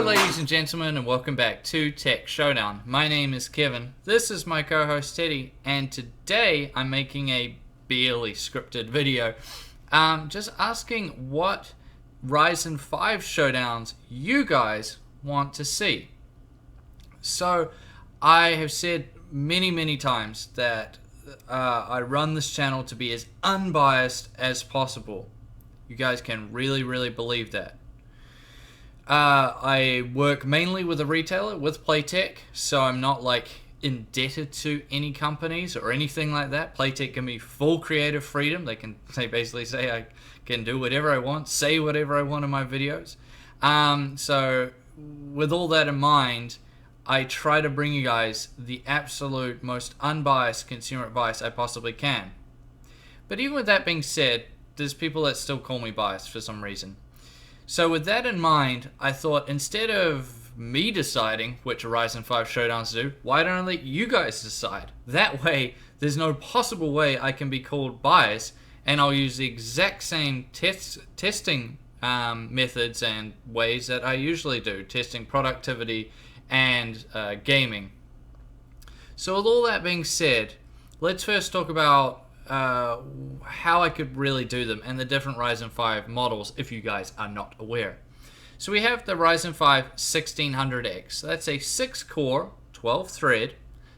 ladies and gentlemen, and welcome back to Tech Showdown. My name is Kevin, this is my co-host Teddy, and today I'm making a barely scripted video just asking what Ryzen 5 Showdowns you guys want to see. So I have said many times that I run this channel to be as unbiased as possible. You guys can really believe that. I work mainly with a retailer, with Playtech, so I'm not like indebted to any companies or anything like that. Playtech give me full creative freedom. They basically say I can do whatever I want, say whatever I want in my videos. So with all that in mind, I try to bring you guys the absolute most unbiased consumer advice I possibly can. But even with that being said, there's people that still call me biased for some reason. So with that in mind, I thought instead of me deciding which Ryzen 5 Showdowns to do, why don't I let you guys decide? That way, there's no possible way I can be called biased, and I'll use the exact same testing methods and ways that I usually do, testing productivity and gaming. So with all that being said, let's first talk about how I could really do them and the different Ryzen 5 models if you guys are not aware. So we have the Ryzen 5 1600X. That's a 6-core, 12-thread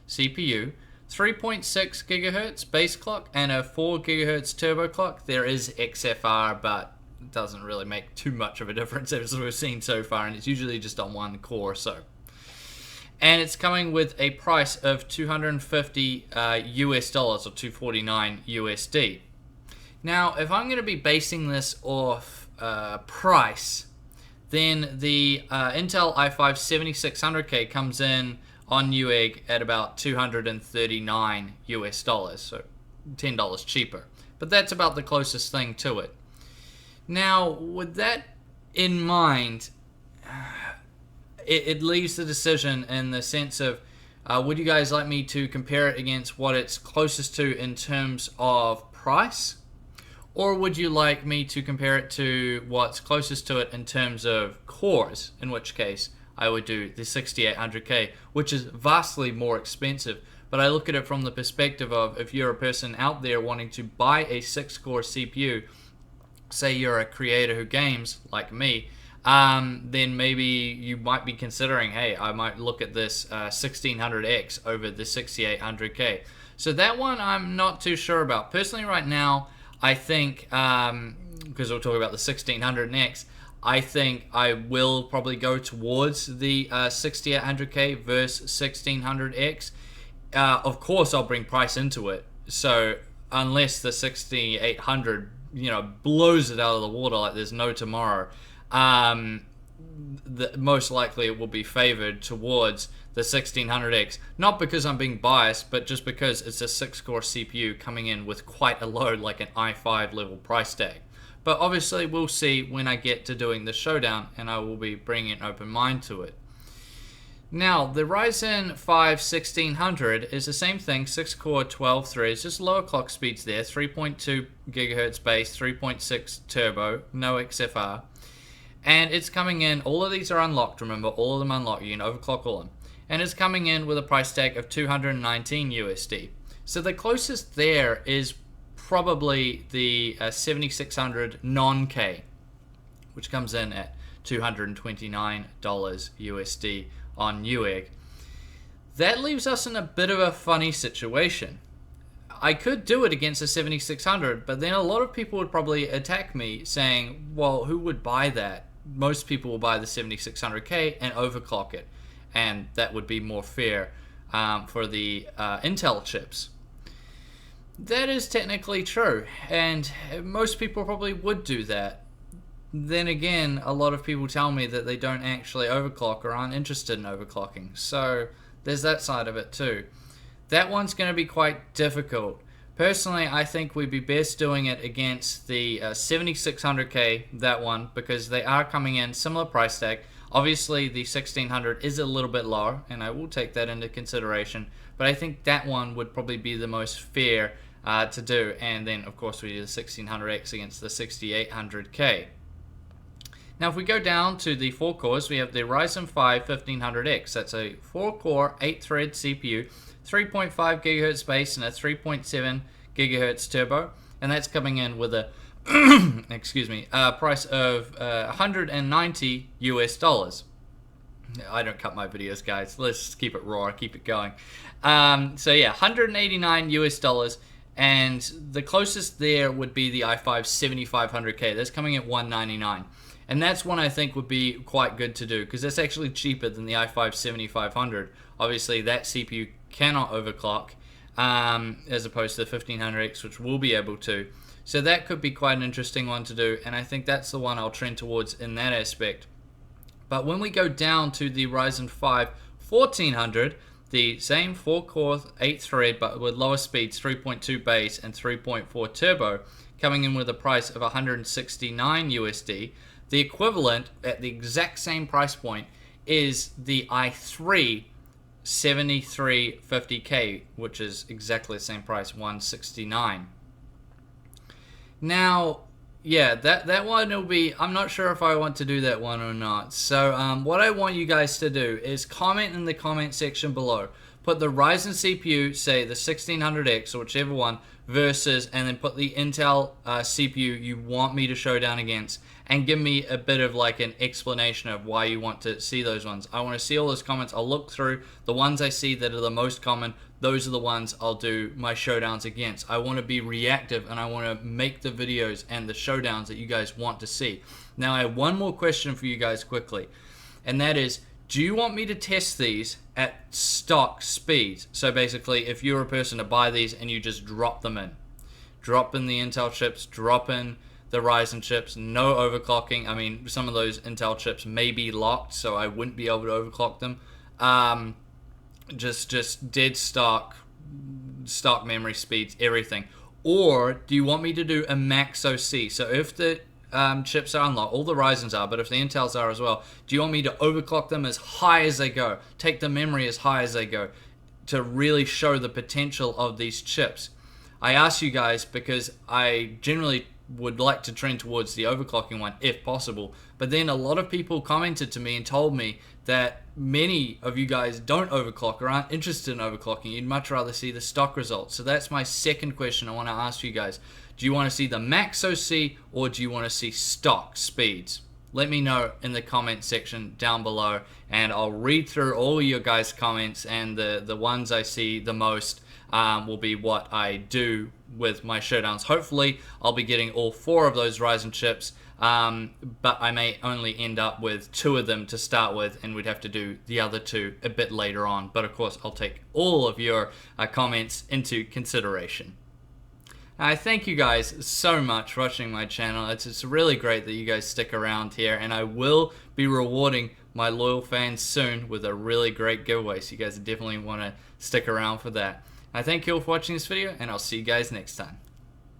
CPU, 3.6 GHz base clock, and a 4 GHz turbo clock. There is XFR, but it doesn't really make too much of a difference as we've seen so far, and it's usually just on one core or so. And it's coming with a price of $250 US dollars or $249 USD. Now, if I'm going to be basing this off price, then the Intel i5 7600K comes in on Newegg at about $239 US dollars, so $10 cheaper. But that's about the closest thing to it. Now, with that in mind, it leaves the decision in the sense of would you guys like me to compare it against what it's closest to in terms of price, or would you like me to compare it to what's closest to it in terms of cores, in which case I would do the 6800K, which is vastly more expensive. But I look at it from the perspective of if you're a person out there wanting to buy a 6-core CPU, say you're a creator who games like me, then maybe you might be considering, hey, I might look at this 1600X over the 6800K. So that one I'm not too sure about. Personally right now, I think, because we'll talk about the 1600X, I think I will probably go towards the 6800K versus 1600X. Of course, I'll bring price into it. So unless the 6800, blows it out of the water like there's no tomorrow, most likely it will be favored towards the 1600X, not because I'm being biased, but just because it's a 6-core CPU coming in with quite a load, like an i5 level price tag. But obviously we'll see when I get to doing the showdown, and I will be bringing an open mind to it. Now, the Ryzen 5 1600 is the same thing, 6-core, 12 threads, just lower clock speeds there, 3.2 GHz base, 3.6 turbo, no XFR. And it's coming in, all of these are unlocked, remember, all of them unlocked, you can overclock all of them. And it's coming in with a price tag of $219 USD. So the closest there is probably the 7600 non-K, which comes in at $229 USD on Newegg. That leaves us in a bit of a funny situation. I could do it against a 7600, but then a lot of people would probably attack me saying, well, who would buy that? Most people will buy the 7600K and overclock it, and that would be more fair for the Intel chips. That is technically true, and most people probably would do that. Then again, a lot of people tell me that they don't actually overclock or aren't interested in overclocking, so there's that side of it too. That one's going to be quite difficult. Personally, I think we'd be best doing it against the 7600K, that one, because they are coming in similar price tag. Obviously, the 1600 is a little bit lower, and I will take that into consideration, but I think that one would probably be the most fair to do. And then, of course, we do the 1600X against the 6800K. Now if we go down to the 4 cores, we have the Ryzen 5 1500X. That's a 4 core, 8 thread CPU, 3.5 GHz base and a 3.7 GHz turbo. And that's coming in with a excuse me, price of $190 US. I don't cut my videos, guys. Let's keep it raw, keep it going. So yeah, $189 US, and the closest there would be the i5 7500K. That's coming at $199, and that's one I think would be quite good to do because that's actually cheaper than the i5 7500. Obviously, that CPU cannot overclock, as opposed to the 1500X, which will be able to. So that could be quite an interesting one to do, and I think that's the one I'll trend towards in that aspect. But when we go down to the Ryzen 5 1400, the same 4-core, 8-thread, but with lower speeds, 3.2 base and 3.4 turbo, coming in with a price of $169 USD. The equivalent at the exact same price point is the i3 7350K, which is exactly the same price, $169. Now, yeah, that one will be, I'm not sure if I want to do that one or not. So what I want you guys to do is comment in the comment section below. Put the Ryzen CPU, say the 1600X or whichever one, versus, and then put the Intel CPU you want me to show down against, and give me a bit of like an explanation of why you want to see those ones. I want to see all those comments. I'll look through the ones I see that are the most common. Those are the ones I'll do my showdowns against. I want to be reactive, and I want to make the videos and the showdowns that you guys want to see. Now I have one more question for you guys quickly, and that is, do you want me to test these at stock speeds? So basically, if you're a person to buy these and you just drop them in. Drop in the Intel chips, drop in the Ryzen chips, no overclocking. I mean, some of those Intel chips may be locked, so I wouldn't be able to overclock them. Just dead stock memory speeds, everything. Or do you want me to do a max OC? So if the chips are unlocked, all the Ryzens are, but if the Intels are as well, do you want me to overclock them as high as they go? Take the memory as high as they go to really show the potential of these chips? I ask you guys because I generally would like to trend towards the overclocking one if possible, but then a lot of people commented to me and told me that many of you guys don't overclock or aren't interested in overclocking. You'd much rather see the stock results. So that's my second question I want to ask you guys. Do you want to see the max OC or do you want to see stock speeds? Let me know in the comment section down below, and I'll read through all your guys' comments, and the ones I see the most will be what I do with my showdowns. Hopefully I'll be getting all 4 of those Ryzen chips, but I may only end up with 2 of them to start with, and we'd have to do the other 2 a bit later on. But of course I'll take all of your comments into consideration. I thank you guys so much for watching my channel. It's really great that you guys stick around here, and I will be rewarding my loyal fans soon with a really great giveaway, so you guys definitely want to stick around for that. I thank you all for watching this video, and I'll see you guys next time.